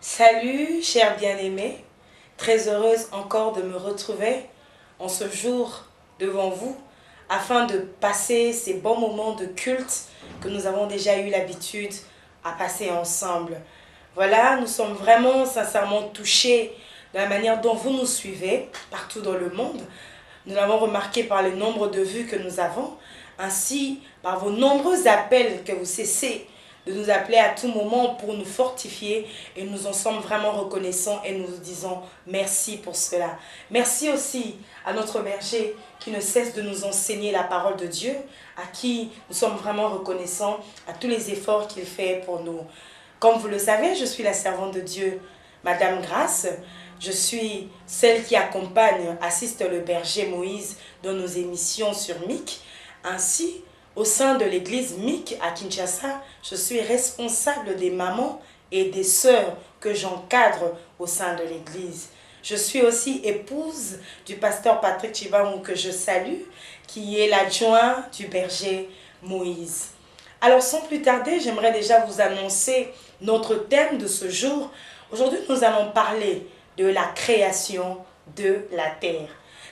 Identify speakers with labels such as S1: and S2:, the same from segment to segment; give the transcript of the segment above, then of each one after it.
S1: Salut, chers bien-aimés, très heureuse encore de me retrouver en ce jour devant vous afin de passer ces bons moments de culte que nous avons déjà eu l'habitude à passer ensemble. Voilà, nous sommes vraiment sincèrement touchés de la manière dont vous nous suivez partout dans le monde. Nous l'avons remarqué par le nombre de vues que nous avons, ainsi par vos nombreux appels que vous cessez de nous appeler à tout moment pour nous fortifier, et nous en sommes vraiment reconnaissants et nous disons merci pour cela. Merci aussi à notre berger qui ne cesse de nous enseigner la parole de Dieu, à qui nous sommes vraiment reconnaissants à tous les efforts qu'il fait pour nous. Comme vous le savez, je suis la servante de Dieu, Madame Grâce. Je suis celle qui accompagne, assiste le berger Moïse dans nos émissions sur MIC. Ainsi, au sein de l'église MIC à Kinshasa, je suis responsable des mamans et des sœurs que j'encadre au sein de l'église. Je suis aussi épouse du pasteur Patrick Chibamou que je salue, qui est l'adjoint du berger Moïse. Alors sans plus tarder, j'aimerais déjà vous annoncer notre thème de ce jour. Aujourd'hui, nous allons parler de la création de la terre.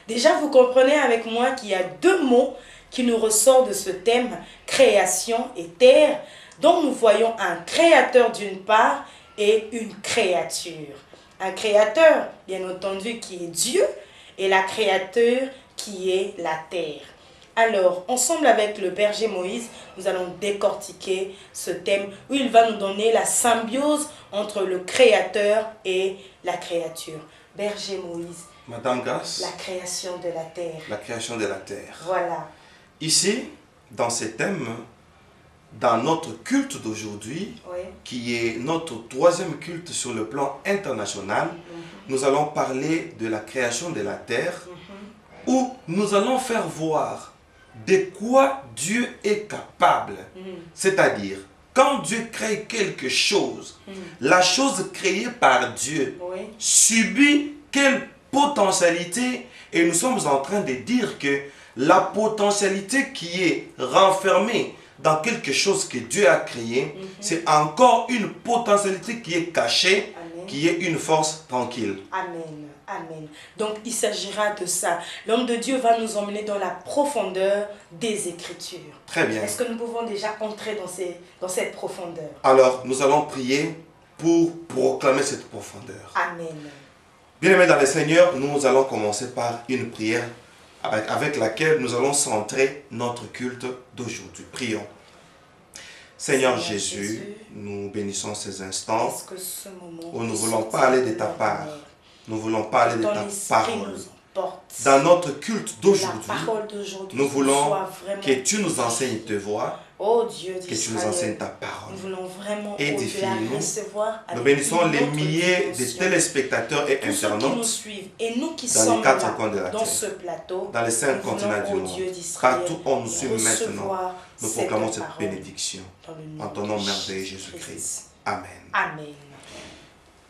S1: Déjà, vous comprenez avec moi qu'il y a deux mots qui nous ressortent de ce thème, création et terre, dont nous voyons un créateur d'une part et une créature. Un créateur, bien entendu, qui est Dieu, et la créature qui est la terre. Alors, ensemble avec le berger Moïse, nous allons décortiquer ce thème où il va nous donner la symbiose entre le créateur et la créature. Berger Moïse.
S2: Madame Grasse.
S1: La création de la terre.
S2: La création de la terre.
S1: Voilà.
S2: Ici, dans ce thème, dans notre culte d'aujourd'hui,
S1: Oui.
S2: qui est notre troisième culte sur le plan international, nous allons parler de la création de la terre, où nous allons faire voir de quoi Dieu est capable. C'est-à-dire, quand Dieu crée quelque chose, la chose créée par Dieu subit quelle potentialité, et nous sommes en train de dire que la potentialité qui est renfermée dans quelque chose que Dieu a créé, c'est encore une potentialité qui est cachée, qui est une force tranquille.
S1: Amen. Amen. Donc il s'agira de ça. L'homme de Dieu va nous emmener dans la profondeur des Écritures.
S2: Très bien.
S1: Est-ce que nous pouvons déjà entrer dans cette profondeur?
S2: Alors, nous allons prier pour proclamer cette profondeur.
S1: Amen.
S2: Bien-aimés dans le Seigneur, nous allons commencer par une prière avec laquelle nous allons centrer notre culte d'aujourd'hui. Prions. Seigneur Jésus, nous bénissons ces instants où nous voulons parler de ta part. Nous voulons parler de ta parole. Dans notre culte d'aujourd'hui, nous voulons que tu nous enseignes tes voix, que tu nous enseignes ta parole. Édifie-nous. Nous bénissons les milliers de téléspectateurs et internautes dans les quatre coins de la terre, dans les 5 continents du monde. Partout où on nous suit maintenant, nous proclamons cette bénédiction. En ton nom merveilleux, Jésus-Christ. Amen.
S1: Amen.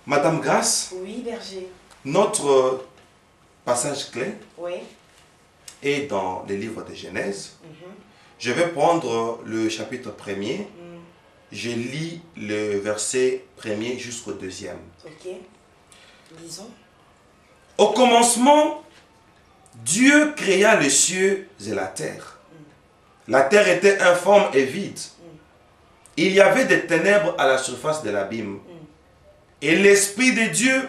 S2: Madame Grace,
S1: oui, berger.
S2: Notre passage clé est dans le livre de Genèse. Je vais prendre le chapitre 1er. Je lis le verset 1er jusqu'au 2e.
S1: Ok. Lisons.
S2: Au commencement, Dieu créa les cieux et la terre. La terre était informe et vide. Il y avait des ténèbres à la surface de l'abîme. Et l'Esprit de Dieu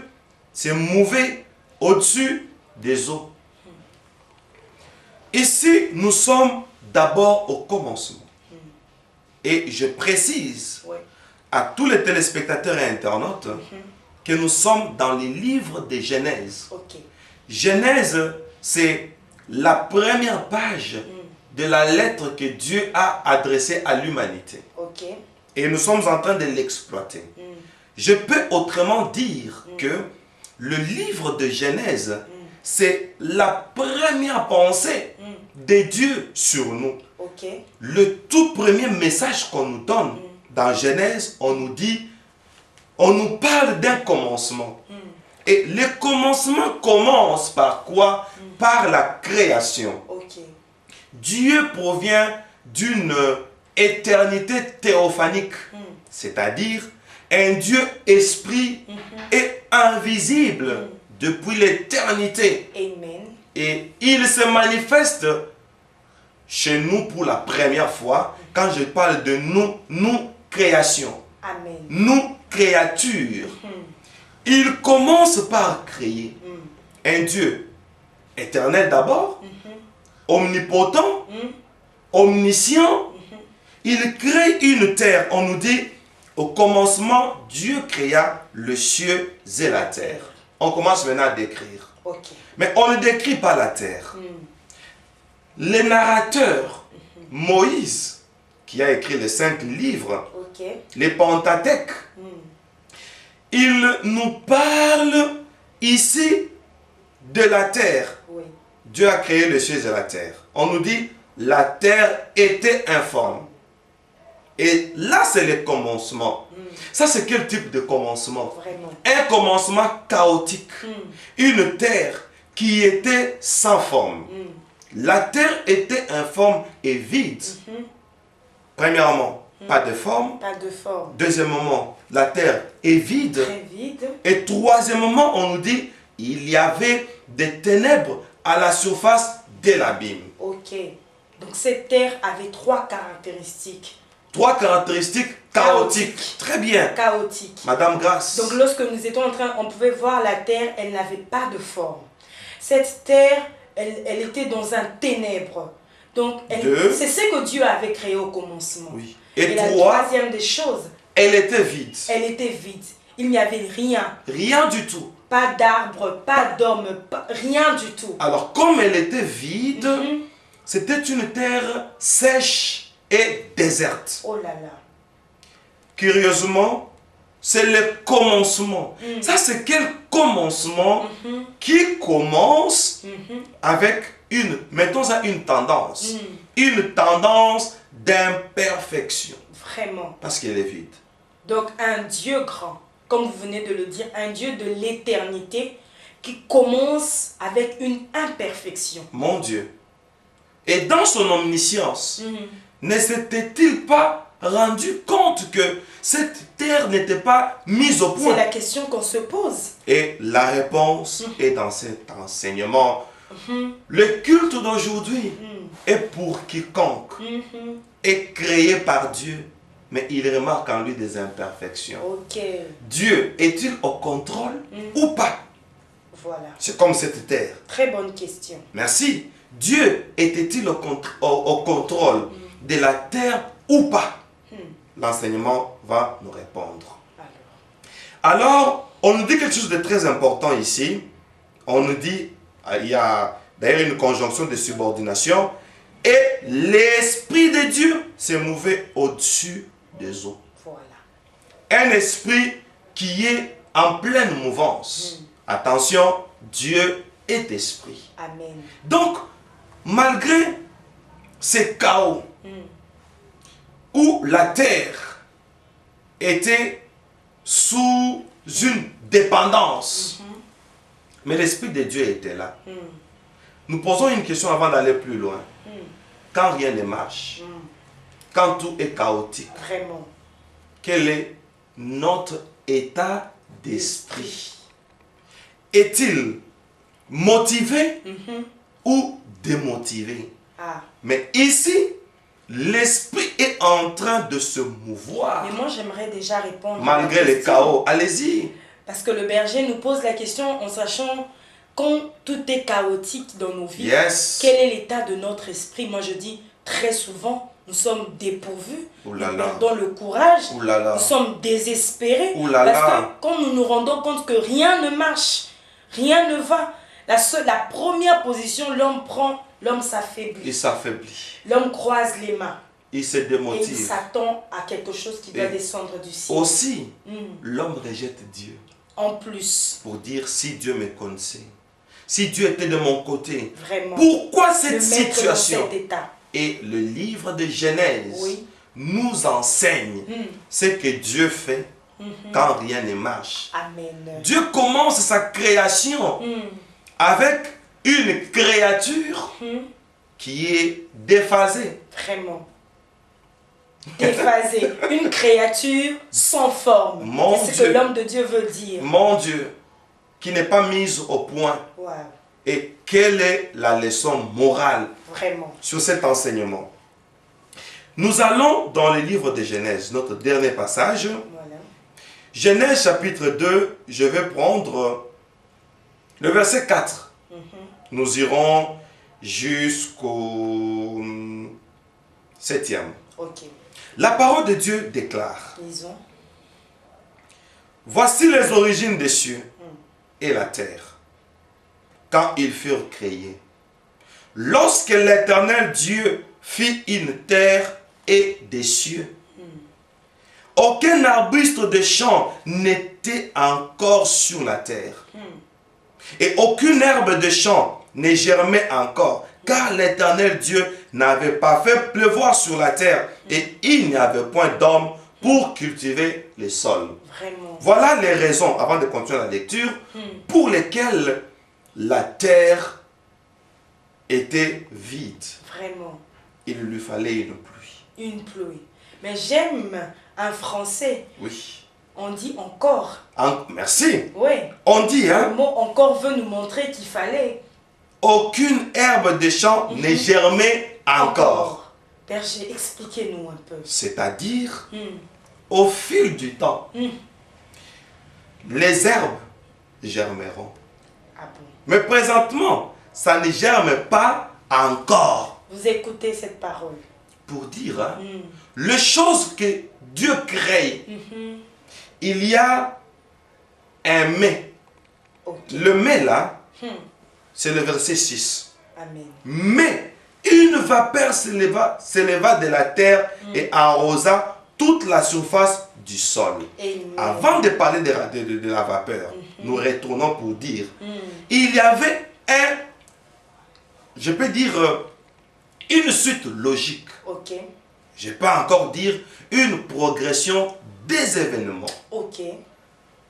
S2: se mouvait au-dessus des eaux. Ici, nous sommes d'abord au commencement. Et je précise à tous les téléspectateurs et internautes que nous sommes dans les livres de Genèse. Genèse, c'est la première page de la lettre que Dieu a adressée à l'humanité. Et nous sommes en train de l'exploiter. Je peux autrement dire que le livre de Genèse, c'est la première pensée de Dieu sur nous. Le tout premier message qu'on nous donne dans Genèse, on nous dit, on nous parle d'un commencement. Et le commencement commence par quoi? Par la création. Dieu provient d'une éternité théophanique, c'est-à-dire un Dieu esprit et invisible depuis l'éternité.
S1: Amen.
S2: Et il se manifeste chez nous pour la première fois quand je parle de nous création.
S1: Amen.
S2: Nous créatures. Il commence par créer un Dieu éternel d'abord, omnipotent, omniscient. Il crée une terre. On nous dit, au commencement, Dieu créa le ciel et la terre. On commence maintenant à décrire.
S1: Okay.
S2: Mais on ne décrit pas la terre. Le narrateur, Moïse, qui a écrit les 5 livres, les Pentateuques, il nous parle ici de la terre.
S1: Oui.
S2: Dieu a créé le ciel et la terre. On nous dit, la terre était informe. Et là, c'est le commencement. Ça, c'est quel type de commencement?
S1: Vraiment.
S2: Un commencement chaotique. Une terre qui était sans forme. La terre était informe et vide. Premièrement, pas de forme.
S1: Pas de forme.
S2: Deuxièmement, la terre est vide.
S1: Très vide.
S2: Et troisièmement, on nous dit, il y avait des ténèbres à la surface de l'abîme.
S1: Ok. Donc cette terre avait 3 caractéristiques.
S2: 3 caractéristiques chaotiques. Très bien.
S1: Chaotique.
S2: Madame Grace.
S1: Donc lorsque nous étions en train, on pouvait voir la terre, elle n'avait pas de forme. Cette terre, elle était dans un ténèbre. Donc c'est ce que Dieu avait créé au commencement.
S2: Oui.
S1: Et la troisième des choses,
S2: elle était vide.
S1: Elle était vide. Il n'y avait rien.
S2: Rien du tout.
S1: Pas d'arbre, pas d'homme, rien du tout.
S2: Alors comme elle était vide, c'était une terre sèche et déserte.
S1: Oh là là.
S2: Curieusement, c'est le commencement. Ça, c'est quel commencement qui commence avec mettons ça, une tendance. Une tendance d'imperfection.
S1: Vraiment.
S2: Parce qu'elle est vide.
S1: Donc un Dieu grand, comme vous venez de le dire, un Dieu de l'éternité qui commence avec une imperfection.
S2: Mon Dieu. Et dans son omniscience, ne s'était-il pas rendu compte que cette terre n'était pas mise au point?
S1: C'est la question qu'on se pose.
S2: Et la réponse est dans cet enseignement. Le culte d'aujourd'hui est pour quiconque est créé par Dieu, mais il remarque en lui des imperfections. Dieu est-il au contrôle ou pas?
S1: Voilà.
S2: C'est comme cette terre.
S1: Très bonne question. Merci.
S2: Dieu était-il au contrôle de la terre ou pas? L'enseignement va nous répondre. Alors, on nous dit quelque chose de très important ici. On nous dit, il y a d'ailleurs une conjonction de subordination. Et l'Esprit de Dieu s'est mouvé au-dessus des eaux.
S1: Voilà.
S2: Un esprit qui est en pleine mouvance. Attention, Dieu est esprit.
S1: Amen.
S2: Donc, malgré ces chaos où la terre était sous une dépendance, mais l'Esprit de Dieu était là. Nous posons une question avant d'aller plus loin. Quand rien ne marche, quand tout est chaotique,
S1: vraiment,
S2: quel est notre état d'esprit? Est-il motivé ou démotivé? Mais ici, l'esprit est en train de se mouvoir.
S1: Mais moi, j'aimerais déjà répondre.
S2: Malgré les chaos, allez-y.
S1: Parce que le berger nous pose la question en sachant quand tout est chaotique dans nos vies, quel est l'état de notre esprit? Moi, je dis très souvent, nous sommes dépourvus, nous perdons le courage, nous sommes désespérés. Parce que quand nous nous rendons compte que rien ne marche, rien ne va, la première position, l'homme prend, l'homme s'affaiblit.
S2: Il s'affaiblit.
S1: L'homme croise les mains.
S2: Il se démotive.
S1: Et il s'attend à quelque chose qui doit descendre du ciel.
S2: Aussi, l'homme rejette Dieu.
S1: En plus.
S2: Pour dire, si Dieu me connaissait, si Dieu était de mon côté,
S1: vraiment,
S2: pourquoi cette situation?
S1: Cet état.
S2: Et le livre de Genèse nous enseigne ce que Dieu fait quand rien ne marche.
S1: Amen.
S2: Dieu commence sa création avec une créature qui est déphasée.
S1: Vraiment. Déphasé. Une créature sans forme. C'est ce que l'homme de Dieu veut dire.
S2: Mon Dieu, qui n'est pas mise au point.
S1: Wow.
S2: Et quelle est la leçon morale
S1: vraiment
S2: sur cet enseignement? Nous allons dans le livre de Genèse, notre dernier passage.
S1: Voilà.
S2: Genèse chapitre 2, je vais prendre le verset 4. Nous irons jusqu'au 7e.
S1: Ok.
S2: La parole de Dieu déclare.
S1: Lisons.
S2: Voici les origines des cieux et la terre, quand ils furent créés. Lorsque l'Éternel Dieu fit une terre et des cieux, aucun arbuste de champ n'était encore sur la terre. Et aucune herbe de champ ne germait encore, car l'Éternel Dieu n'avait pas fait pleuvoir sur la terre, et il n'y avait point d'homme pour cultiver les sols.
S1: Vraiment.
S2: Voilà les raisons, avant de continuer la lecture, pour lesquelles la terre était vide.
S1: Vraiment.
S2: Il lui fallait une pluie.
S1: Une pluie. Mais j'aime un français.
S2: Oui.
S1: On dit encore.
S2: Merci.
S1: Oui.
S2: On dit, hein.
S1: Le mot encore veut nous montrer qu'il fallait.
S2: Aucune herbe de champ n'est germée encore.
S1: Berger, expliquez-nous un peu.
S2: C'est-à-dire, au fil du temps, les herbes germeront.
S1: Ah bon?
S2: Mais présentement, ça ne germe pas encore.
S1: Vous écoutez cette parole.
S2: Pour dire, hein, les choses que Dieu crée, il y a un mais.
S1: Okay.
S2: Le mais là, c'est le verset 6.
S1: Amen.
S2: Mais une vapeur s'éleva de la terre et arrosa toute la surface du sol.
S1: Amen.
S2: Avant de parler de la vapeur, nous retournons pour dire, il y avait je peux dire, une suite logique.
S1: Ok.
S2: Je peux encore dire une progression des événements.
S1: Ok.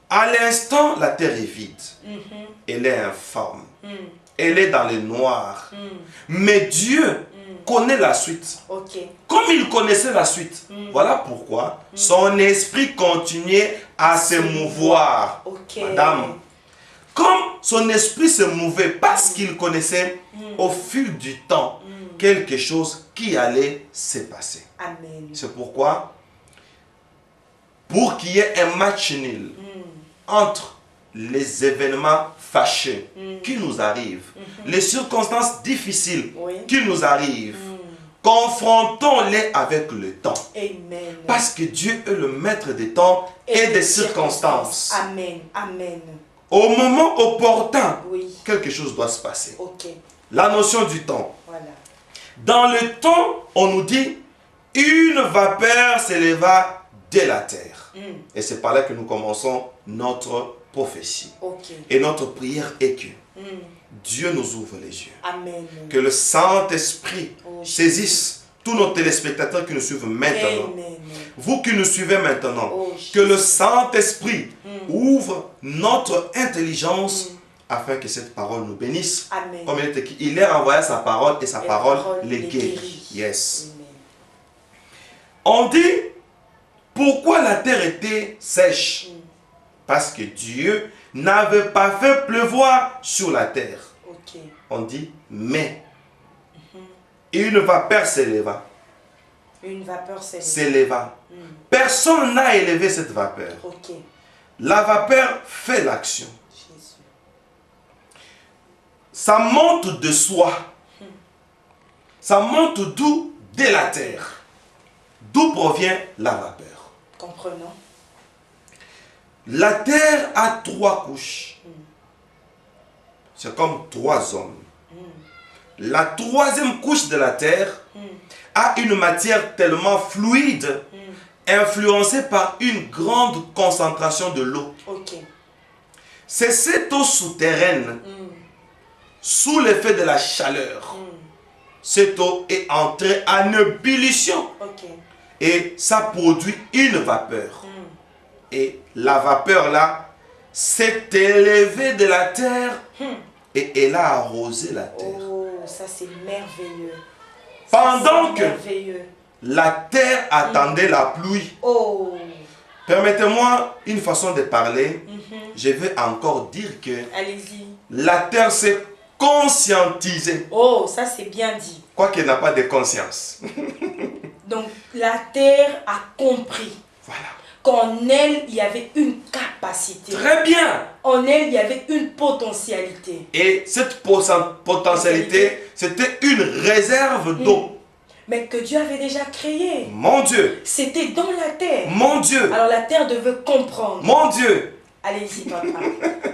S2: À l'instant, la terre est vide. Elle est informe. Elle est dans le noir. Mais Dieu connaît la suite.
S1: Ok.
S2: Comme il connaissait la suite, voilà pourquoi son esprit continuait à se mouvoir.
S1: Ok.
S2: Madame, comme son esprit se mouvait parce qu'il connaissait au fil du temps quelque chose qui allait se passer.
S1: Amen.
S2: C'est pourquoi, pour qu'il y ait un match nul entre les événements fâcheux qui nous arrivent, les circonstances difficiles qui nous arrivent, confrontons-les avec le temps.
S1: Amen.
S2: Parce que Dieu est le maître des temps et des circonstances.
S1: Amen. Amen.
S2: Au moment opportun,
S1: Oui.
S2: quelque chose doit se passer.
S1: Ok.
S2: La notion du temps.
S1: Voilà.
S2: Dans le temps, on nous dit, une vapeur s'éleva de la terre. Et c'est par là que nous commençons notre prophétie.
S1: Ok.
S2: Et notre prière est que Dieu nous ouvre les yeux.
S1: Amen.
S2: Que le Saint-Esprit saisisse tous nos téléspectateurs qui nous suivent maintenant.
S1: Amen.
S2: Vous qui nous suivez maintenant, que le Saint-Esprit ouvre notre intelligence afin que cette parole nous bénisse.
S1: Amen.
S2: Comme il est écrit, il a envoyé sa parole et sa parole les guérit. Yes.
S1: Amen.
S2: On dit, pourquoi la terre était sèche? Parce que Dieu n'avait pas fait pleuvoir sur la terre.
S1: Ok.
S2: On dit, mais une vapeur s'éleva.
S1: Une vapeur
S2: S'éleva. Personne n'a élevé cette vapeur.
S1: Ok.
S2: La vapeur fait l'action.
S1: Jésus.
S2: Ça monte de soi. Ça monte d'où? De la terre. D'où provient la vapeur?
S1: Comprenons.
S2: La terre a 3 couches. C'est comme 3 hommes. La 3e couche de la terre a une matière tellement fluide, influencée par une grande concentration de l'eau.
S1: Ok.
S2: C'est cette eau souterraine, sous l'effet de la chaleur. Cette eau est entrée en ébullition.
S1: Ok.
S2: Et ça produit une vapeur. Et la vapeur là s'est élevée de la terre et elle a arrosé la terre.
S1: Oh, ça c'est merveilleux.
S2: Pendant que
S1: merveilleux.
S2: la terre attendait la pluie.
S1: Oh.
S2: Permettez-moi une façon de parler. Je vais encore dire que
S1: Allez-y.
S2: la terre s'est conscientisée.
S1: Oh, ça c'est bien dit.
S2: Quoiqu'elle n'a pas de conscience.
S1: Donc la terre a compris.
S2: Voilà.
S1: Qu'en elle, il y avait une capacité.
S2: Très bien.
S1: En elle, il y avait une potentialité.
S2: Et cette potentialité, c'était une réserve d'eau.
S1: Mais que Dieu avait déjà créé.
S2: Mon Dieu.
S1: C'était dans la terre.
S2: Mon Dieu.
S1: Alors la terre devait comprendre.
S2: Mon Dieu.
S1: Allez-y, papa.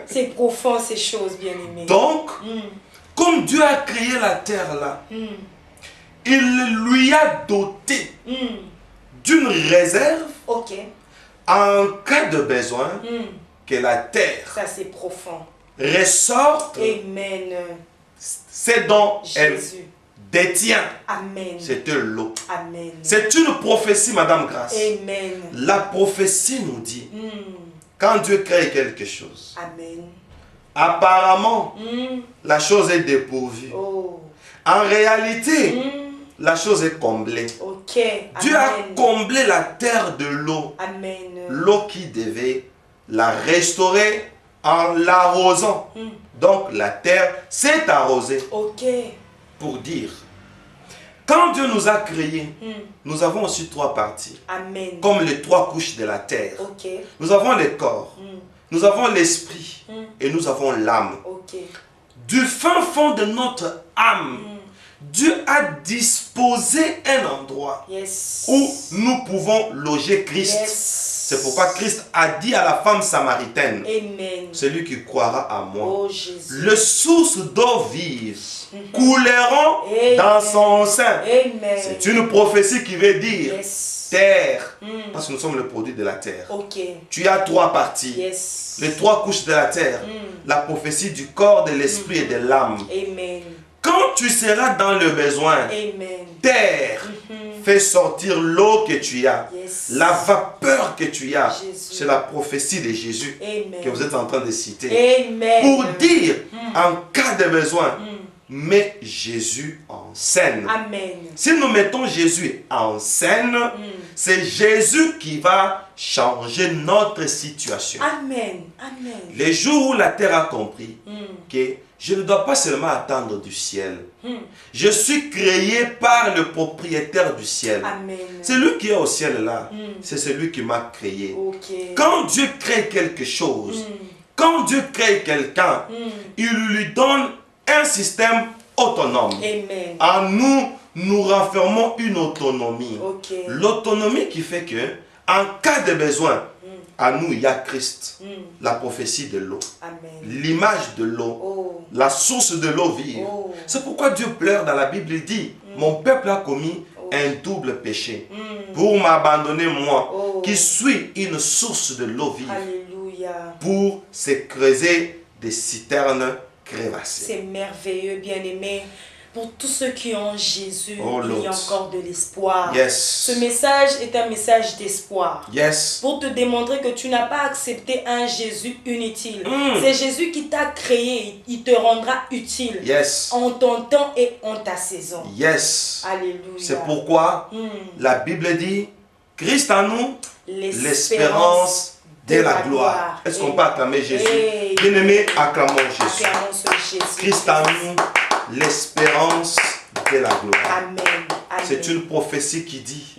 S1: C'est profond ces choses, bien-aimées.
S2: Donc, comme Dieu a créé la terre là, il lui a doté d'une réserve.
S1: Ok.
S2: En cas de besoin, que la terre,
S1: ça c'est profond,
S2: ressorte.
S1: Amen.
S2: C'est dont elle détient.
S1: Amen.
S2: C'était l'eau.
S1: Amen.
S2: C'est une prophétie, Madame Grâce.
S1: Amen.
S2: La prophétie nous dit, quand Dieu crée quelque chose,
S1: Amen.
S2: Apparemment, la chose est dépourvue.
S1: Oh.
S2: En réalité, la chose est comblée.
S1: Okay.
S2: Dieu a comblé la terre de l'eau.
S1: Amen.
S2: L'eau qui devait la restaurer en l'arrosant. Donc la terre s'est arrosée.
S1: Ok.
S2: Pour dire, quand Dieu nous a créés, nous avons aussi trois parties.
S1: Amen.
S2: Comme les trois couches de la terre.
S1: Okay.
S2: Nous avons le corps, nous avons l'esprit et nous avons l'âme.
S1: Okay.
S2: Du fin fond de notre âme, Dieu a disposé un endroit où nous pouvons loger Christ. C'est pourquoi Christ a dit à la femme samaritaine, celui qui croira à moi, les sources d'eau vive couleront dans son sein. C'est une prophétie qui veut dire terre, parce que nous sommes le produit de la terre. Tu as trois parties, les trois couches de la terre, la prophétie du corps, de l'esprit et de l'âme. Quand tu seras dans le besoin, terre, fais sortir l'eau que tu as, la vapeur que tu as. C'est la prophétie de Jésus que vous êtes en train de citer. Pour dire, en cas de besoin, mets Jésus en scène. Si nous mettons Jésus en scène, c'est Jésus qui va changer notre situation. Les jours où la terre a compris que je ne dois pas seulement attendre du ciel. Je suis créé par le propriétaire du ciel. C'est lui qui est au ciel là. C'est celui qui m'a créé. Quand Dieu crée quelque chose, quand Dieu crée quelqu'un, il lui donne un système autonome. En nous, nous renfermons une autonomie. L'autonomie qui fait que, en cas de besoin, à nous, il y a Christ, la prophétie de l'eau, l'image de l'eau, la source de l'eau vive. C'est pourquoi Dieu pleure dans la Bible, il dit, mon peuple a commis un double péché pour m'abandonner moi, qui suis une source de l'eau vive, pour se creuser des citernes crévassées.
S1: C'est merveilleux, bien-aimé. Pour tous ceux qui ont Jésus, il y a encore de l'espoir. Ce message est un message d'espoir. Pour te démontrer que tu n'as pas accepté un Jésus inutile. C'est Jésus qui t'a créé. Il te rendra utile en ton temps et en ta saison. Alléluia.
S2: C'est pourquoi la Bible dit, Christ en nous, l'espérance de la gloire. Est-ce qu'on peut acclamer Jésus? Bien-aimé, acclamons Jésus. Christ en nous, l'espérance de la gloire. C'est une prophétie qui dit,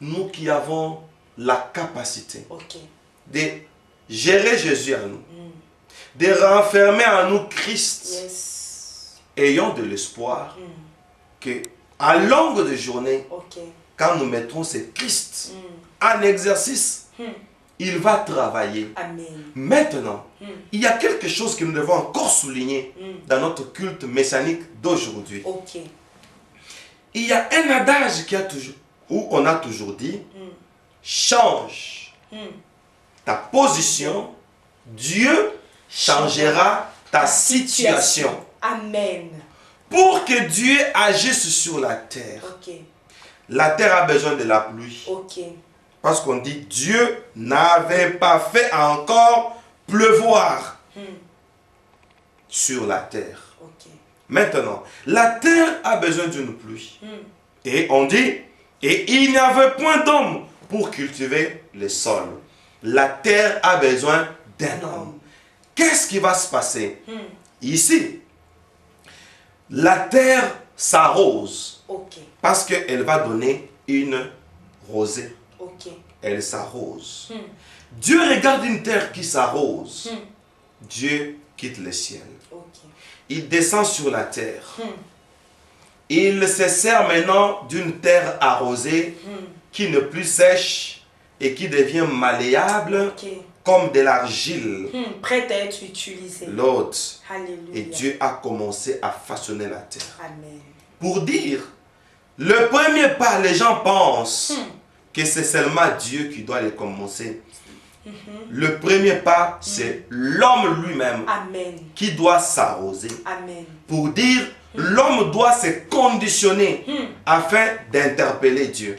S2: nous qui avons la capacité de gérer Jésus en nous, de renfermer en nous Christ, ayons de l'espoir que à longue de journée, quand nous mettrons ce Christ en exercice, il va travailler. Maintenant, il y a quelque chose que nous devons encore souligner dans notre culte messianique d'aujourd'hui. Il y a un adage où on a toujours dit, change ta position, Dieu changera ta situation. Pour que Dieu agisse sur la terre, la terre a besoin de la pluie. Parce qu'on dit, Dieu n'avait pas fait encore pleuvoir sur la terre. Maintenant, la terre a besoin d'une pluie. Et on dit, Et il n'y avait point d'homme pour cultiver le sol. La terre a besoin d'un homme. Qu'est-ce qui va se passer? Ici, la terre s'arrose. Parce qu'elle va donner une rosée. Elle s'arrose. Dieu regarde une terre qui s'arrose. Dieu quitte le ciel. Il descend sur la terre. Il se sert maintenant d'une terre arrosée qui n'est plus sèche et qui devient malléable comme de l'argile.
S1: Prête à être utilisée.
S2: L'autre.
S1: Alléluia.
S2: Et Dieu a commencé à façonner la terre.
S1: Amen.
S2: Pour dire, le premier pas, les gens pensent que c'est seulement Dieu qui doit les commencer. Le premier pas, c'est l'homme lui-même qui doit s'arroser. Pour dire, l'homme doit se conditionner afin d'interpeller Dieu.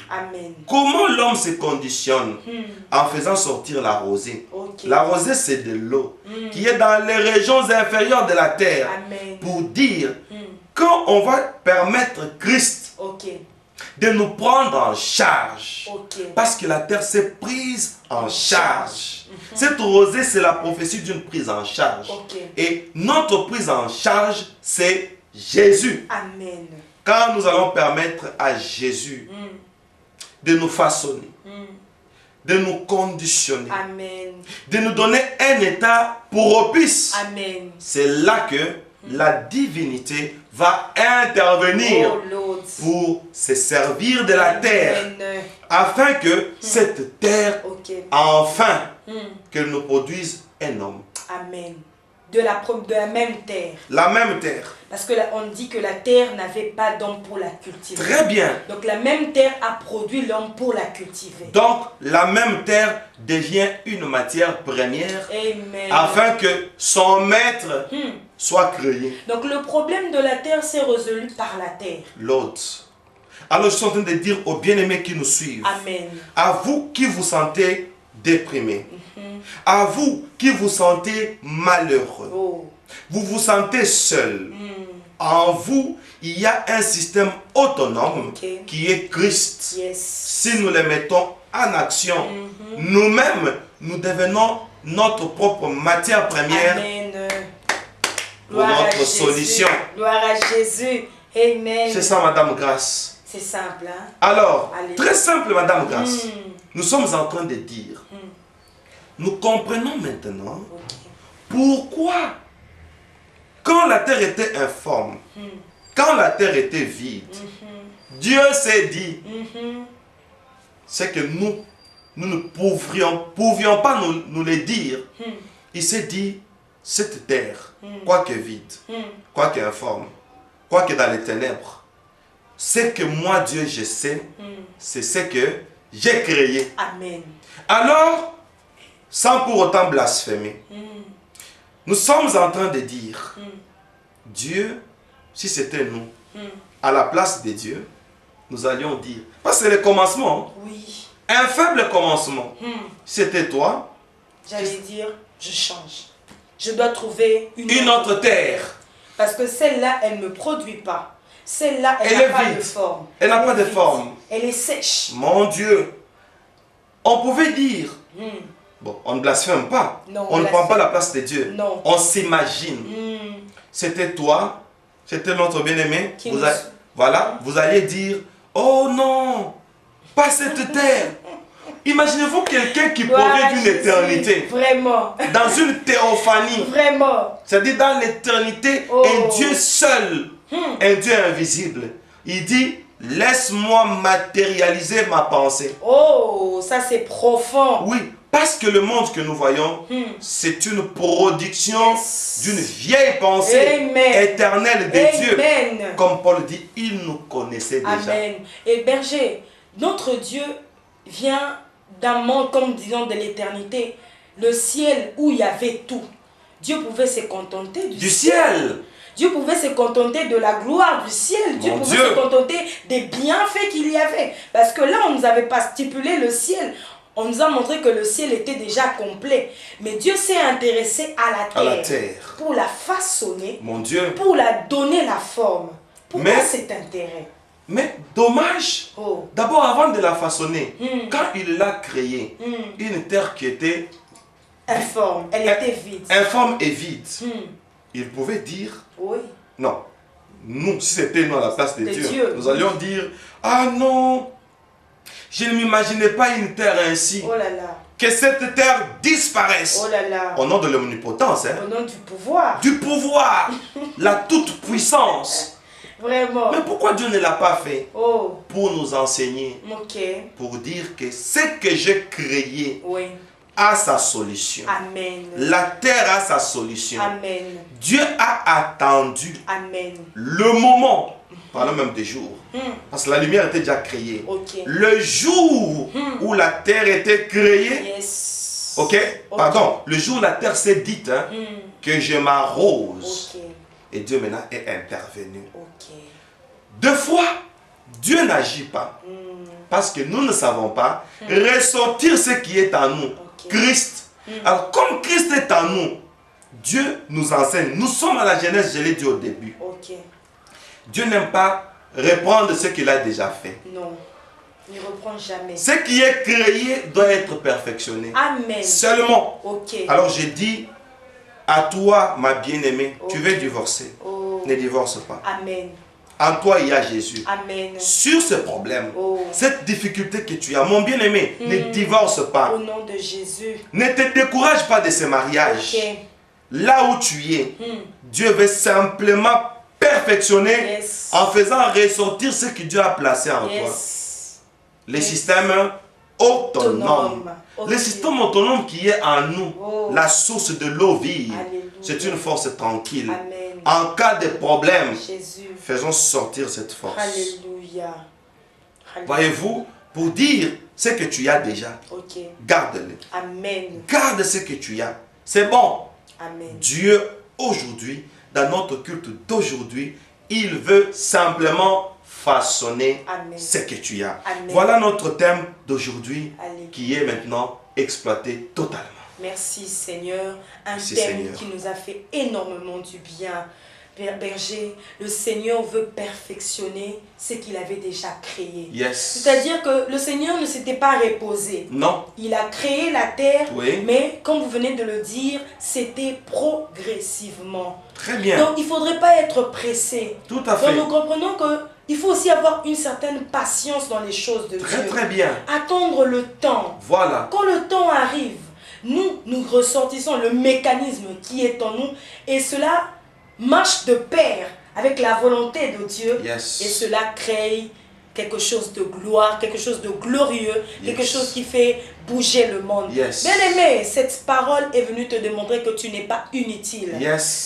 S2: Comment l'homme se conditionne? En faisant sortir la rosée. La rosée, c'est de l'eau qui est dans les régions inférieures de la terre. Pour dire, quand on va permettre Christ de nous prendre en charge, parce que la terre s'est prise en charge. Cette rosée, c'est la prophétie d'une prise en charge. Et notre prise en charge, c'est Jésus.
S1: Amen.
S2: Quand nous allons permettre à Jésus de nous façonner, de nous conditionner, de nous donner un état propice, c'est là que la divinité va intervenir pour se servir de la terre afin que cette terre enfin qu'elle nous produise un homme.
S1: Amen. De la même terre.
S2: La même terre.
S1: Parce que on dit que la terre n'avait pas d'homme pour la cultiver.
S2: Très bien.
S1: Donc la même terre a produit l'homme pour la cultiver.
S2: Donc la même terre devient une matière première.
S1: Amen.
S2: Afin que son maître soit créé.
S1: Donc le problème de la terre s'est résolu par la terre.
S2: L'autre. Alors je suis en train de dire aux bien-aimés qui nous suivent.
S1: Amen.
S2: À vous qui vous sentez déprimés. À vous qui vous sentez malheureux. Vous vous sentez seul. En vous, il y a un système autonome qui est Christ. Si nous le mettons en action, nous-mêmes, nous devenons notre propre matière première. Pour notre solution.
S1: Gloire à Jésus. Amen.
S2: C'est ça, Madame Grâce.
S1: C'est simple, hein?
S2: Alors,
S1: Alléluia.
S2: très simple, Madame Grâce. Nous sommes en train de dire, nous comprenons maintenant pourquoi, quand la terre était informe, quand la terre était vide, Dieu s'est dit, c'est que nous ne pouvions pas nous le dire. Il s'est dit, cette terre, quoique vide, quoique informe, quoique dans les ténèbres, c'est que moi, Dieu, je sais, c'est ce que j'ai créé.
S1: Amen.
S2: Alors, sans pour autant blasphémer, nous sommes en train de dire, Dieu, si c'était nous, à la place de Dieu, nous allions dire, parce que c'est le commencement, un faible commencement, c'était toi,
S1: j'allais dire, je change. Je dois trouver
S2: une autre terre.
S1: Parce que celle-là, elle ne me produit pas. Celle-là, elle n'a pas de forme.
S2: Elle n'a pas de forme.
S1: Elle est sèche.
S2: Mon Dieu. On pouvait dire, bon, on ne blasphème pas.
S1: Non,
S2: on ne prend pas la place de Dieu.
S1: Non.
S2: On s'imagine. C'était toi, c'était notre bien-aimé. Voilà, vous alliez dire, oh non, pas cette terre. Imaginez-vous quelqu'un qui provient d'une éternité.
S1: Vraiment.
S2: Dans une théophanie.
S1: Vraiment.
S2: C'est-à-dire dans l'éternité, un Dieu seul, un Dieu invisible. Il dit, laisse-moi matérialiser ma pensée.
S1: Oh, ça c'est profond.
S2: Oui, parce que le monde que nous voyons, c'est une production d'une vieille pensée éternelle de Dieu. Comme Paul dit, il nous connaissait déjà.
S1: Amen. Et berger, notre Dieu vient d'un monde, comme disons, de l'éternité. Le ciel où il y avait tout. Dieu pouvait se contenter du ciel. Dieu pouvait se contenter de la gloire du ciel. Dieu pouvait se contenter des bienfaits qu'il y avait. Parce que là, on ne nous avait pas stipulé le ciel. On nous a montré que le ciel était déjà complet. Mais Dieu s'est intéressé à la terre. Pour la façonner.
S2: Mon Dieu.
S1: Pour la donner la forme. Pourquoi cet intérêt?
S2: Mais dommage, d'abord avant de la façonner, quand il l'a créée, une terre qui était
S1: informe, elle était vide.
S2: Informe et vide. Il pouvait dire, non, nous, si c'était nous à la place de Dieu, nous allions dire, ah non, je ne m'imaginais pas une terre ainsi.
S1: Oh là là.
S2: Que cette terre disparaisse.
S1: Oh là là.
S2: Au nom de l'omnipotence. Hein.
S1: Au nom du pouvoir.
S2: Du pouvoir. La toute-puissance.
S1: Vraiment.
S2: Mais pourquoi Dieu ne l'a pas fait?
S1: Pour
S2: nous enseigner. Pour dire que ce que j'ai créé a sa solution.
S1: Amen.
S2: La terre a sa solution.
S1: Amen.
S2: Dieu a attendu le moment. Parlons même des jours. Parce que la lumière était déjà créée. Le jour où la terre était créée. Pardon. Le jour où la terre s'est dite que je m'arrose. Et Dieu maintenant est intervenu. Deux fois, Dieu n'agit pas. Parce que nous ne savons pas ressortir ce qui est en nous. Christ. Alors comme Christ est en nous, Dieu nous enseigne. Nous sommes à la Genèse, je l'ai dit au début. Dieu n'aime pas reprendre ce qu'il a déjà fait.
S1: Non, il ne reprend jamais.
S2: Ce qui est créé doit être perfectionné.
S1: Amen.
S2: Seulement. Alors je dis à toi, ma bien-aimée, tu veux divorcer. Ne divorce pas.
S1: Amen.
S2: En toi, il y a Jésus.
S1: Amen.
S2: Sur ce problème, cette difficulté que tu as, mon bien-aimé, ne divorce pas.
S1: Au nom de Jésus.
S2: Ne te décourage pas de ce mariage. Là où tu es, Dieu veut simplement perfectionner en faisant ressortir ce que Dieu a placé en toi. Le système autonome. Le système autonome qui est en nous, la source de l'eau vive, c'est une force tranquille.
S1: Amen.
S2: En cas de problème,
S1: Jésus.
S2: Faisons sortir cette force.
S1: Alléluia.
S2: Voyez-vous, pour dire ce que tu as déjà, garde-le.
S1: Amen.
S2: Garde ce que tu as. C'est bon.
S1: Amen.
S2: Dieu, aujourd'hui, dans notre culte d'aujourd'hui, il veut simplement façonner ce que tu as.
S1: Amen.
S2: Voilà notre thème d'aujourd'hui qui est maintenant exploité totalement.
S1: Merci Seigneur.
S2: Merci,
S1: thème
S2: Seigneur.
S1: Qui nous a fait énormément du bien. Père Berger, le Seigneur veut perfectionner ce qu'il avait déjà créé. C'est-à-dire que le Seigneur ne s'était pas reposé.
S2: Non.
S1: Il a créé la terre, mais comme vous venez de le dire, c'était progressivement.
S2: Très bien.
S1: Donc il ne faudrait pas être pressé.
S2: Tout à fait.
S1: Donc nous comprenons qu'il faut aussi avoir une certaine patience dans les choses de Dieu.
S2: Très bien.
S1: Attendre le temps.
S2: Voilà.
S1: Quand le temps arrive, nous ressortissons le mécanisme qui est en nous et cela marche de pair avec la volonté de Dieu et cela crée quelque chose de gloire, quelque chose de glorieux, quelque chose qui fait bouger le monde. Bien aimé, cette parole est venue te démontrer que tu n'es pas inutile.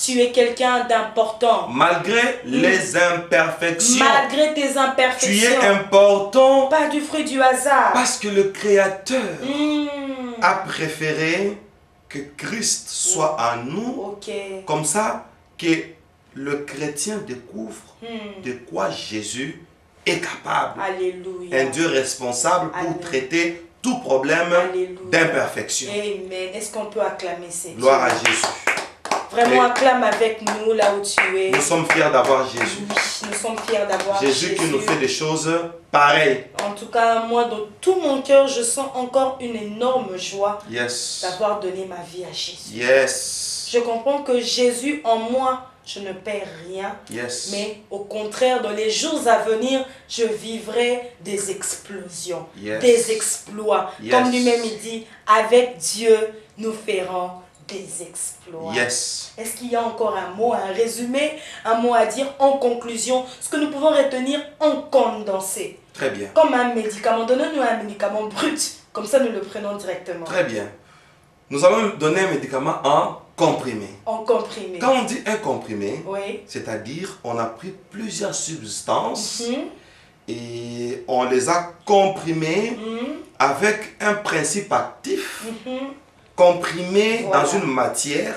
S1: Tu es quelqu'un d'important.
S2: Malgré les imperfections.
S1: Malgré tes imperfections.
S2: Tu es important.
S1: Pas du fruit du hasard.
S2: Parce que le Créateur a préféré que Christ soit en nous. Comme ça, que le chrétien découvre de quoi Jésus est capable.
S1: Alléluia.
S2: Un Dieu responsable pour traiter tout problème d'imperfection.
S1: Amen. Est-ce qu'on peut acclamer Seigneur?
S2: Gloire à Jésus.
S1: Vraiment, acclame avec nous là où tu es.
S2: Nous sommes fiers d'avoir Jésus.
S1: Oui, nous sommes fiers d'avoir
S2: Jésus qui nous fait des choses pareilles.
S1: En tout cas, moi, de tout mon cœur, je sens encore une énorme joie d'avoir donné ma vie à Jésus. Je comprends que Jésus en moi, je ne perds rien. Mais au contraire, dans les jours à venir, je vivrai des explosions, des exploits. Comme lui-même il dit, avec Dieu, nous ferons des exploits. Est-ce qu'il y a encore un mot, un résumé, un mot à dire en conclusion, ce que nous pouvons retenir en condensé?
S2: Très bien.
S1: Comme un médicament, donnez-nous un médicament brut, comme ça nous le prenons directement.
S2: Très bien. Nous allons donner un médicament en comprimé.
S1: En comprimé.
S2: Quand on dit un comprimé, c'est-à-dire on a pris plusieurs substances et on les a comprimées avec un principe actif. Comprimé dans une matière.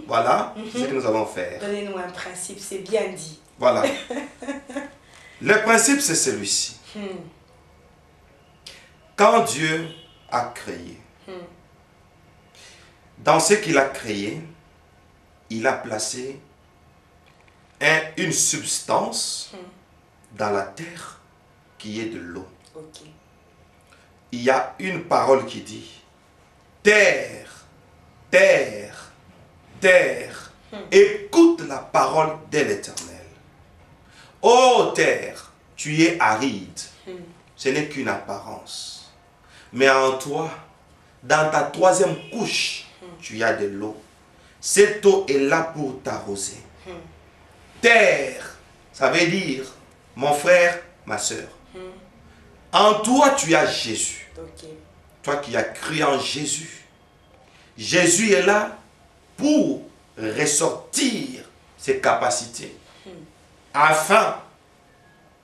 S2: Voilà, c'est ce que nous allons faire.
S1: Donnez-nous un principe, c'est bien dit.
S2: Voilà. Le principe, c'est celui-ci. Quand Dieu a créé, dans ce qu'il a créé, il a placé une substance dans la terre qu'il y ait de l'eau.
S1: Ok.
S2: Il y a une parole qui dit, terre, terre, terre, écoute la parole de l'Éternel. Ô terre, tu es aride. Ce n'est qu'une apparence. Mais en toi, dans ta troisième couche, tu as de l'eau. Cette eau est là pour t'arroser. Terre, ça veut dire, mon frère, ma soeur. En toi, tu as Jésus.
S1: Okay.
S2: Toi qui as cru en Jésus. Jésus est là pour ressortir ses capacités. Afin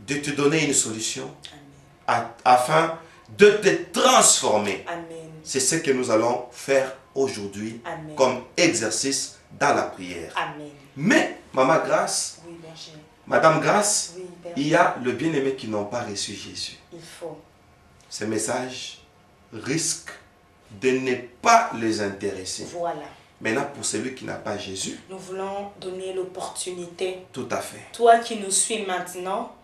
S2: de te donner une solution. Afin de te transformer. C'est ce que nous allons faire aujourd'hui comme exercice dans la prière.
S1: Amen.
S2: Mais, Maman Grâce,
S1: oui, berger.
S2: Madame Grâce,
S1: oui,
S2: il y a le bien-aimé qui n'ont pas reçu Jésus.
S1: Il faut.
S2: Ce message risque de ne pas les intéresser.
S1: Voilà.
S2: Maintenant, pour celui qui n'a pas Jésus,
S1: nous voulons donner l'opportunité.
S2: Tout à fait.
S1: Toi qui nous suis maintenant,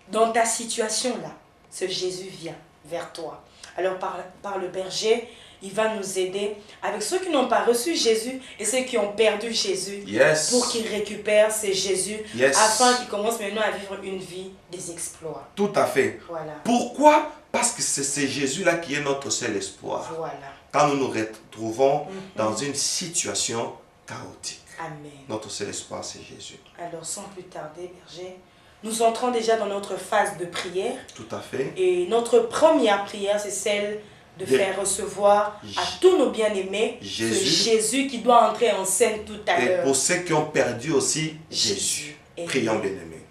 S1: dans ta situation là, ce Jésus vient vers toi. Alors par le berger, il va nous aider avec ceux qui n'ont pas reçu Jésus et ceux qui ont perdu Jésus.
S2: Yes.
S1: Pour qu'ils récupèrent ces Jésus.
S2: Yes.
S1: Afin qu'ils commencent maintenant à vivre une vie des exploits.
S2: Tout à fait.
S1: Voilà.
S2: Pourquoi? Parce que c'est Jésus-là qui est notre seul espoir.
S1: Voilà.
S2: Quand nous nous retrouvons dans une situation chaotique.
S1: Amen.
S2: Notre seul espoir, c'est Jésus.
S1: Alors, sans plus tarder, berger, nous entrons déjà dans notre phase de prière.
S2: Tout à fait.
S1: Et notre première prière, c'est celle de faire recevoir à tous nos bien-aimés ce Jésus qui doit entrer en scène tout à l'heure.
S2: Et pour ceux qui ont perdu aussi Jésus. Prions, bien-aimés.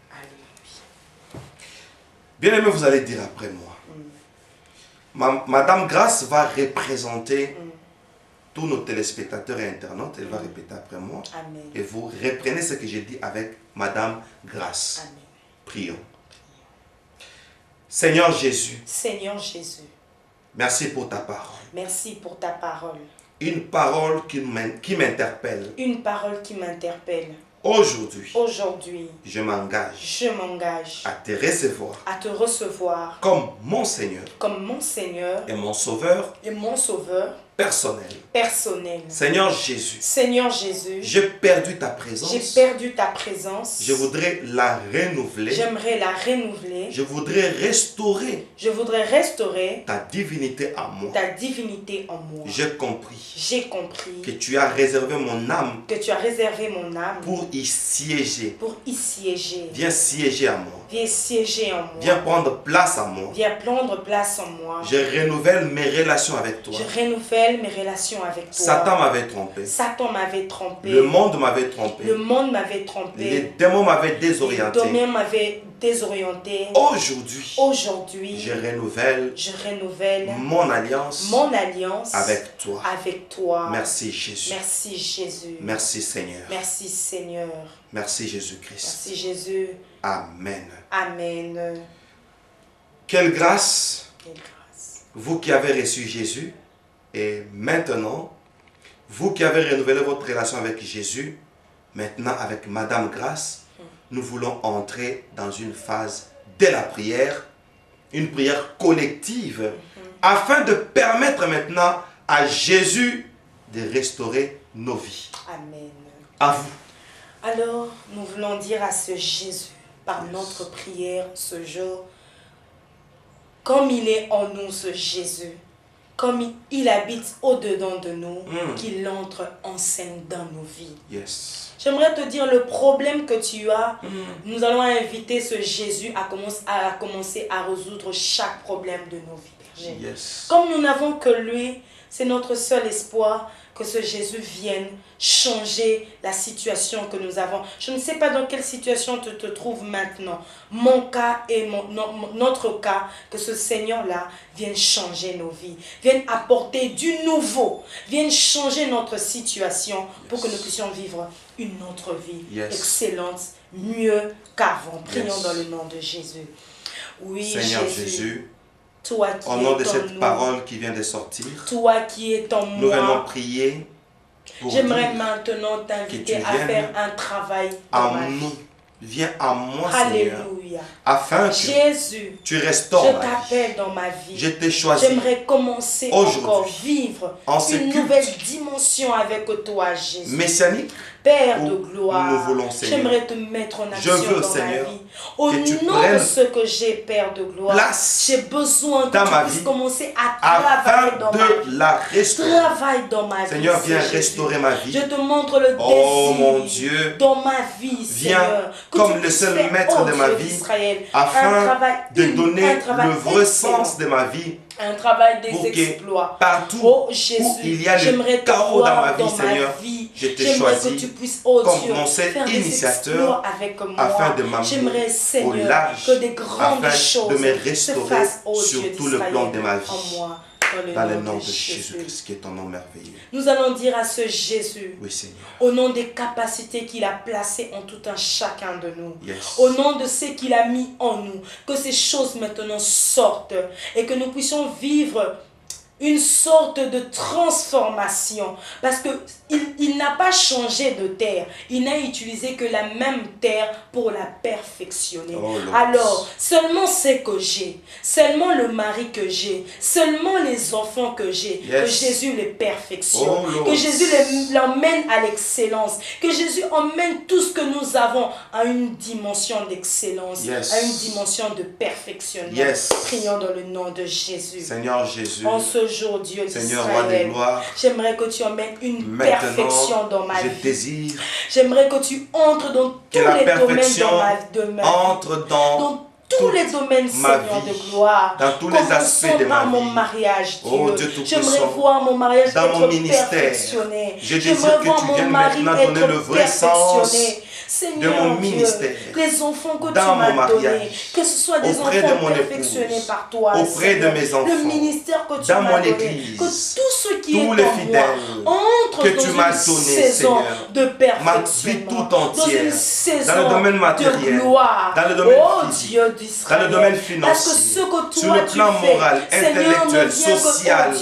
S2: Bien-aimés, vous allez dire après moi. Madame Grâce va représenter tous nos téléspectateurs et internautes. Elle va répéter après moi.
S1: Amen.
S2: Et vous reprenez ce que j'ai dit avec Madame Grâce.
S1: Amen.
S2: Prions. Seigneur Jésus.
S1: Seigneur Jésus.
S2: Merci pour ta parole.
S1: Merci pour ta parole.
S2: Une parole qui m'interpelle.
S1: Une parole qui m'interpelle.
S2: Aujourd'hui, je m'engage à te recevoir comme mon Seigneur et mon Sauveur personnel. Seigneur Jésus, j'ai perdu ta présence. Je voudrais la renouveler.
S1: J'aimerais la renouveler.
S2: Je voudrais restaurer ta divinité en moi. J'ai compris que tu as réservé mon âme pour y siéger. Viens siéger en moi. Viens prendre place en moi. Je renouvelle mes relations avec toi. Satan m'avait trompé. Le monde m'avait trompé. Les démons m'avaient désorienté. Aujourd'hui, je renouvelle mon alliance avec toi. Merci Jésus. Merci Seigneur. Merci Jésus-Christ. Amen. Quelle grâce, vous qui avez reçu Jésus, et maintenant, vous qui avez renouvelé votre relation avec Jésus, maintenant avec Madame Grâce, nous voulons entrer dans une phase de la prière, une prière collective, afin de permettre maintenant à Jésus de restaurer nos vies.
S1: Amen.
S2: À vous.
S1: Alors, nous voulons dire à ce Jésus, par notre prière ce jour, comme il est en nous, ce Jésus, comme il habite au-dedans de nous, qu'il entre en scène dans nos vies.
S2: Yes.
S1: J'aimerais te dire le problème que tu as. Nous allons inviter ce Jésus à commencer à résoudre chaque problème de nos vies.
S2: Yes.
S1: Comme nous n'avons que lui, c'est notre seul espoir que ce Jésus vienne changer la situation que nous avons. Je ne sais pas dans quelle situation tu te trouves maintenant. Mon cas et notre cas, que ce Seigneur-là vienne changer nos vies, vienne apporter du nouveau, vienne changer notre situation pour que nous puissions vivre une autre vie excellente, mieux qu'avant. Prions dans le nom de Jésus. Oui,
S2: Seigneur Jésus,
S1: toi qui
S2: au nom de cette parole qui vient de sortir,
S1: toi qui es en moi,
S2: nous venons prier.
S1: J'aimerais maintenant t'inviter à faire un travail
S2: en nous. Viens à moi,
S1: Alléluia.
S2: Seigneur. afin que
S1: Jésus,
S2: tu restaures
S1: je
S2: ma vie.
S1: t'appelle dans ma vie.
S2: Je t'ai choisi.
S1: J'aimerais commencer encore vivre une nouvelle dimension avec toi, Jésus.
S2: Messianique,
S1: Père de gloire,
S2: nous voulons, Seigneur.
S1: J'aimerais te mettre en action
S2: veux,
S1: dans
S2: Seigneur,
S1: ma vie. Au nom de ce que j'ai, Père de gloire, j'ai besoin que tu puisses commencer à travailler dans ma vie.
S2: La restaurer.
S1: Travaille dans ma vie.
S2: Seigneur, viens restaurer ma vie.
S1: Je te montre le désir
S2: mon Dieu,
S1: dans ma vie, Seigneur.
S2: Comme le seul maître de ma vie, afin de donner le vrai sens de ma vie.
S1: Un travail des exploits.
S2: Partout
S1: oh, Jésus,
S2: où il y a le chaos dans ma vie, Seigneur, je t'ai choisi
S1: que tu puisses, oh
S2: comme
S1: Dieu,
S2: mon seul
S1: faire
S2: initiateur
S1: avec moi.
S2: afin de m'amener
S1: J'aimerais, Seigneur,
S2: au large,
S1: que des grandes
S2: afin
S1: choses
S2: de me restaurer
S1: se fassent, oh
S2: sur
S1: Dieu
S2: tout le plan de ma vie.
S1: En moi.
S2: Dans le nom de Jésus-Christ, qui est ton nom merveilleux.
S1: Nous allons dire à ce Jésus,
S2: oui, Seigneur,
S1: au nom des capacités qu'il a placées en tout un chacun de nous,
S2: yes.
S1: Au nom de ce qu'il a mis en nous, que ces choses maintenant sortent et que nous puissions vivre une sorte de transformation, parce que il n'a pas changé de terre, il n'a utilisé que la même terre pour la perfectionner. Alors, seulement ce que j'ai, seulement le mari que j'ai, seulement les enfants que j'ai, que Jésus les perfectionne, que Jésus l'emmène à l'excellence, que Jésus emmène tout ce que nous avons à une dimension d'excellence, à une dimension de perfectionnement. Prions dans le nom de Jésus.
S2: Seigneur Jésus,
S1: en ce jour, Dieu
S2: Seigneur, roi des gloires,
S1: j'aimerais que tu emmènes une perfection dans ma vie.
S2: Désire
S1: j'aimerais que tu entres dans tous les domaines de ma vie.
S2: Entre dans
S1: tous les domaines, Seigneur de gloire.
S2: Dans tous les aspects de ma vie.
S1: Mon mariage, Dieu.
S2: Oh, Dieu
S1: j'aimerais voir mon mariage
S2: dans mon ministère.
S1: Perfectionné.
S2: Je désire que tu viennes maintenant donner le vrai sens
S1: Seigneur,
S2: de mon ministère,
S1: les enfants que tu m'as donnés, que ce soit des enfants perfectionnés par toi,
S2: auprès de mes enfants,
S1: le ministère que tu m'as donné, que tout ce qui est en moi entre
S2: que
S1: dans
S2: tu m'as
S1: une
S2: donné,
S1: saison
S2: Seigneur,
S1: de perfectionnement,
S2: tout entière,
S1: dans une saison
S2: dans le domaine matériel,
S1: de gloire,
S2: dans le domaine
S1: physique, Dieu d'Israël,
S2: dans le domaine financier,
S1: parce que ce que
S2: sur le plan moral, intellectuel, social,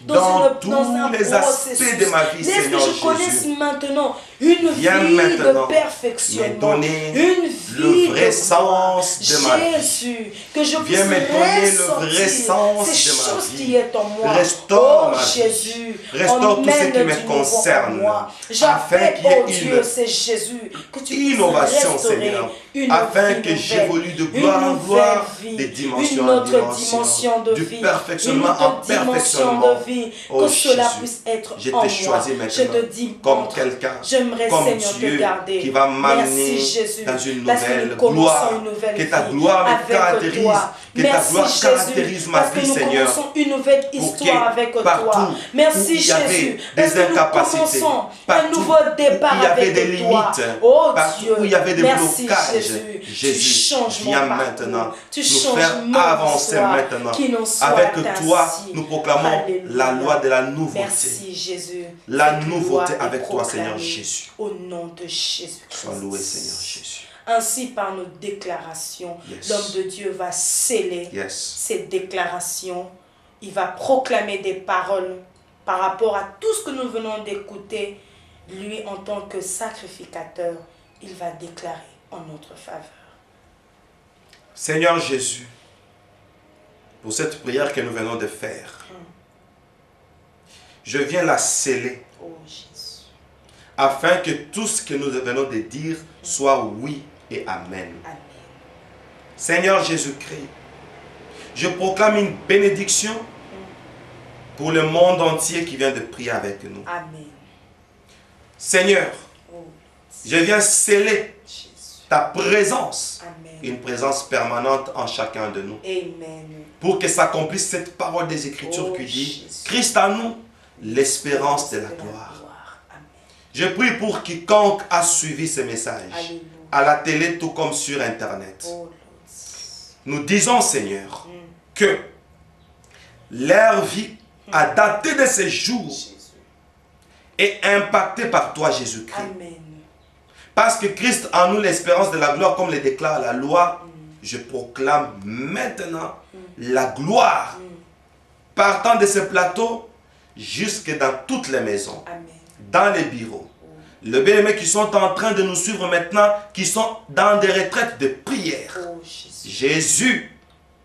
S2: dans tous les aspects de ma vie, Seigneur Jésus.
S1: Je connaisse maintenant une vie de perfectionnement, une vie
S2: le vrai sens de ma vie.
S1: Jésus, que je puisse
S2: me donner le vrai sens
S1: ces
S2: de ma
S1: choses
S2: vie.
S1: qui est en moi.
S2: Restaure ma
S1: Jésus,
S2: vie. Restaure tout ce qui me concerne. Afin qu'il y ait
S1: c'est Jésus, que tu
S2: innovation, Seigneur. Afin que j'évolue de gloire en gloire, de dimension en dimension,
S1: de
S2: du
S1: vie,
S2: perfectionnement en perfectionnement.
S1: Que cela puisse être
S2: je
S1: en
S2: t'ai
S1: moi.
S2: choisi maintenant
S1: Je te dis,
S2: comme quelqu'un, comme
S1: Seigneur,
S2: Dieu
S1: te garder.
S2: qui va m'amener dans une nouvelle gloire, que ta gloire me caractérise, que ta gloire caractérise ma vie, Seigneur.
S1: Parce que nous commençons une nouvelle histoire avec toi. Merci Jésus,
S2: parce que nous commençons
S1: un nouveau départ avec
S2: des
S1: toi.
S2: Limites,
S1: oh
S2: partout
S1: Dieu,
S2: où il y avait des
S1: merci
S2: blocages,
S1: Jésus,
S2: viens maintenant
S1: tu
S2: nous faire avancer maintenant. Avec toi, nous proclamons la loi de la nouveauté.
S1: Merci Jésus.
S2: La nouveauté avec toi, Seigneur Jésus.
S1: Au nom de Jésus.
S2: Sois loué, Seigneur Jésus.
S1: Ainsi, par nos déclarations, l'homme de Dieu va sceller ces déclarations. Il va proclamer des paroles par rapport à tout ce que nous venons d'écouter. Lui, en tant que sacrificateur, il va déclarer en notre faveur.
S2: Seigneur Jésus, pour cette prière que nous venons de faire, je viens la sceller, afin que tout ce que nous venons de dire soit oui et amen.
S1: Amen.
S2: Seigneur Jésus-Christ, je proclame une bénédiction pour le monde entier qui vient de prier avec nous.
S1: Amen.
S2: Seigneur, je viens sceller ta présence,
S1: Amen.
S2: Une présence permanente en chacun de nous.
S1: Amen.
S2: Pour que s'accomplisse cette parole des Écritures qui dit, Christ en nous, l'espérance de la gloire.
S1: Amen.
S2: Je prie pour quiconque a suivi ce message,
S1: Alléluia.
S2: À la télé tout comme sur Internet. Nous disons, Seigneur, que leur vie a daté de ces jours et impactée par toi, Jésus-Christ.
S1: Amen.
S2: Parce que Christ en nous l'espérance de la gloire, comme le déclare la loi, je proclame maintenant la gloire partant de ce plateau jusque dans toutes les maisons,
S1: Amen.
S2: dans les bureaux, Les bien-aimés qui sont en train de nous suivre maintenant, qui sont dans des retraites de prière.
S1: Oh, Jésus.
S2: Jésus,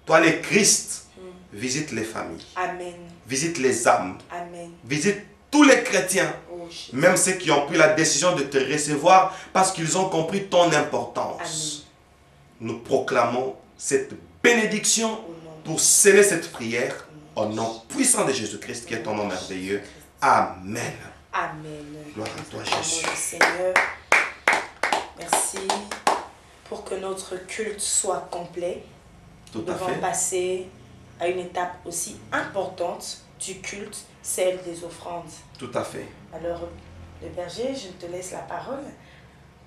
S2: toi le Christ, visite les familles.
S1: Amen.
S2: Visite les âmes.
S1: Amen.
S2: Visite tous les chrétiens.
S1: Oh, Jésus.
S2: Même ceux qui ont pris la décision de te recevoir parce qu'ils ont compris ton importance.
S1: Amen.
S2: Nous proclamons cette bénédiction pour sceller cette prière au nom puissant de Jésus-Christ qui est ton nom merveilleux. Amen.
S1: Amen.
S2: Gloire à toi, Jésus.
S1: Seigneur, merci pour que notre culte soit complet.
S2: Tout
S1: Nous
S2: à
S1: devons
S2: fait.
S1: passer à une étape aussi importante du culte, celle des offrandes.
S2: Tout à fait.
S1: Alors, le berger, je te laisse la parole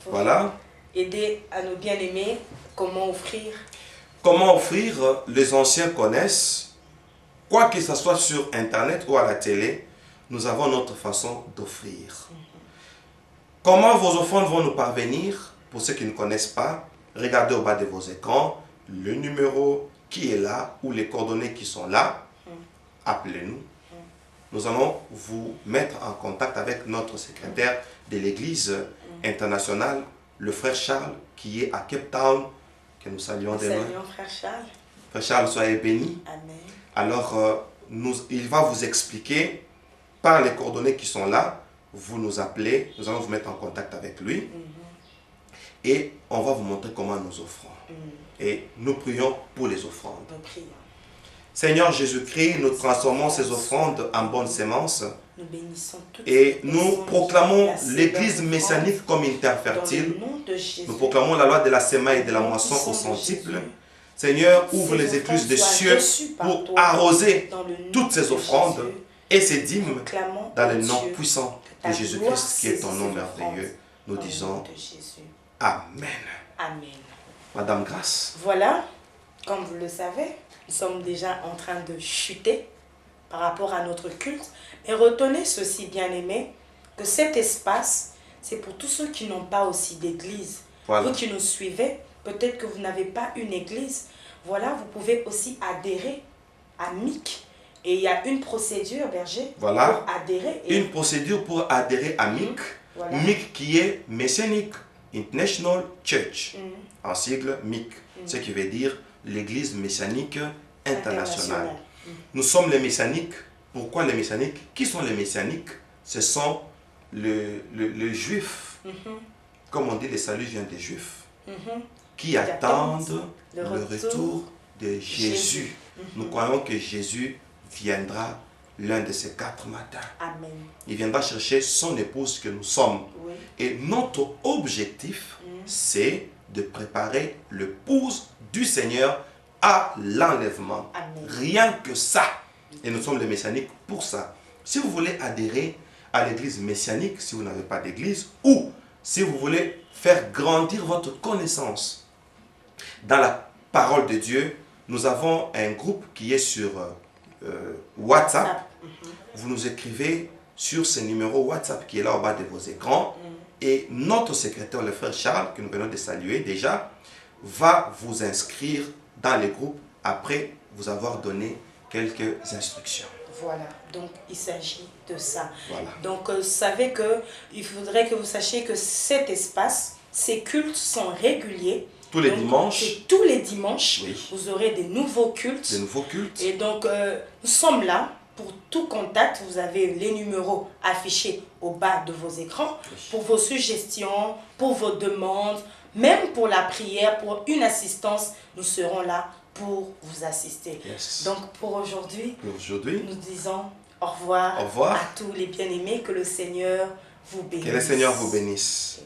S1: pour
S2: Voilà.
S1: aider à nos bien-aimés comment offrir.
S2: Comment offrir, les anciens connaissent, quoi que ce soit sur Internet ou à la télé, nous avons notre façon d'offrir. Comment vos offrandes vont nous parvenir? Pour ceux qui ne connaissent pas, regardez au bas de vos écrans le numéro qui est là ou les coordonnées qui sont là. Appelez-nous. Nous allons vous mettre en contact avec notre secrétaire de l'église internationale, le frère Charles, qui est à Cape Town, que nous saluons demain.
S1: Saluons frère Charles.
S2: Frère Charles, soyez béni.
S1: Amen.
S2: Alors, il va vous expliquer par les coordonnées qui sont là. Vous nous appelez, nous allons vous mettre en contact avec lui. Et on va vous montrer comment nous offrons. Et nous prions pour les offrandes.
S1: Nous prions.
S2: Seigneur Jésus-Christ, nous transformons ces offrandes en bonnes semences.
S1: Nous bénissons toutes
S2: Et
S1: les
S2: nous
S1: personnes
S2: proclamons
S1: qui ont placé
S2: l'église
S1: leur
S2: messianique
S1: offrande
S2: comme une terre
S1: dans
S2: fertile.
S1: le nom de Jésus.
S2: Nous proclamons la loi de la semaille et de la
S1: Au nom
S2: moisson au
S1: puissant de
S2: centuple.
S1: Jésus.
S2: Seigneur, ouvre
S1: Ces
S2: les écluses des
S1: offrandes
S2: cieux
S1: soient reçues par
S2: pour
S1: toi
S2: arroser
S1: dans le nom
S2: toutes ces
S1: de
S2: offrandes
S1: Jésus.
S2: et ces dîmes
S1: Proclamons,
S2: dans le
S1: ô
S2: nom
S1: Dieu,
S2: puissant
S1: que ta
S2: de
S1: gloire
S2: Jésus-Christ qui est ton
S1: saisit
S2: nom
S1: ces offrandes
S2: merveilleux. Nous
S1: dans le nom
S2: disons
S1: de Jésus.
S2: Amen.
S1: Amen.
S2: Madame Grâce.
S1: Voilà, comme vous le savez, nous sommes déjà en train de chuter par rapport à notre culte. Et retenez ceci, bien-aimés, que cet espace, c'est pour tous ceux qui n'ont pas aussi d'église.
S2: Voilà.
S1: Vous qui nous suivez, peut-être que vous n'avez pas une église. Voilà, vous pouvez aussi adhérer à MIC. Et il y a une procédure, berger,
S2: Voilà.
S1: pour adhérer. Et
S2: Une procédure pour adhérer à MIC.
S1: Voilà.
S2: MIC qui est Messianic International Church. En sigle MIC. Ce qui veut dire l'Église Messianique Internationale. Nous sommes les Messianiques. Pourquoi les Messianiques? Qui sont les Messianiques? Ce sont les Juifs. Comme on dit, le salut vient des Juifs. Qui attendent le retour de Jésus. Nous croyons que Jésus viendra l'un de ces 4 matins.
S1: Amen.
S2: Il viendra chercher son épouse que nous sommes.
S1: Oui.
S2: Et notre objectif, c'est de préparer l'épouse du Seigneur à l'enlèvement.
S1: Amen.
S2: Rien que ça. Et nous sommes les messianiques pour ça. Si vous voulez adhérer à l'église messianique, si vous n'avez pas d'église, ou si vous voulez faire grandir votre connaissance dans la parole de Dieu, nous avons un groupe qui est sur WhatsApp. Vous nous écrivez sur ce numéro WhatsApp qui est là au bas de vos écrans. Et notre secrétaire, le frère Charles, que nous venons de saluer déjà, va vous inscrire dans les groupes après vous avoir donné quelques instructions.
S1: Voilà, donc il s'agit de ça.
S2: Voilà.
S1: Donc savez que il faudrait que vous sachiez que cet espace, ces cultes sont réguliers.
S2: Tous les
S1: Donc,
S2: dimanches.
S1: c'est tous les dimanches,
S2: Oui.
S1: vous aurez des nouveaux cultes.
S2: De nouveaux cultes.
S1: Et donc nous sommes là pour tout contact. Vous avez les numéros affichés au bas de vos écrans pour vos suggestions, pour vos demandes, même pour la prière, pour une assistance. Nous serons là pour vous assister.
S2: Yes.
S1: Donc pour aujourd'hui, nous disons au revoir,
S2: Au revoir.
S1: à tous les bien-aimés, que le Seigneur vous bénisse.
S2: Que le Seigneur vous bénisse.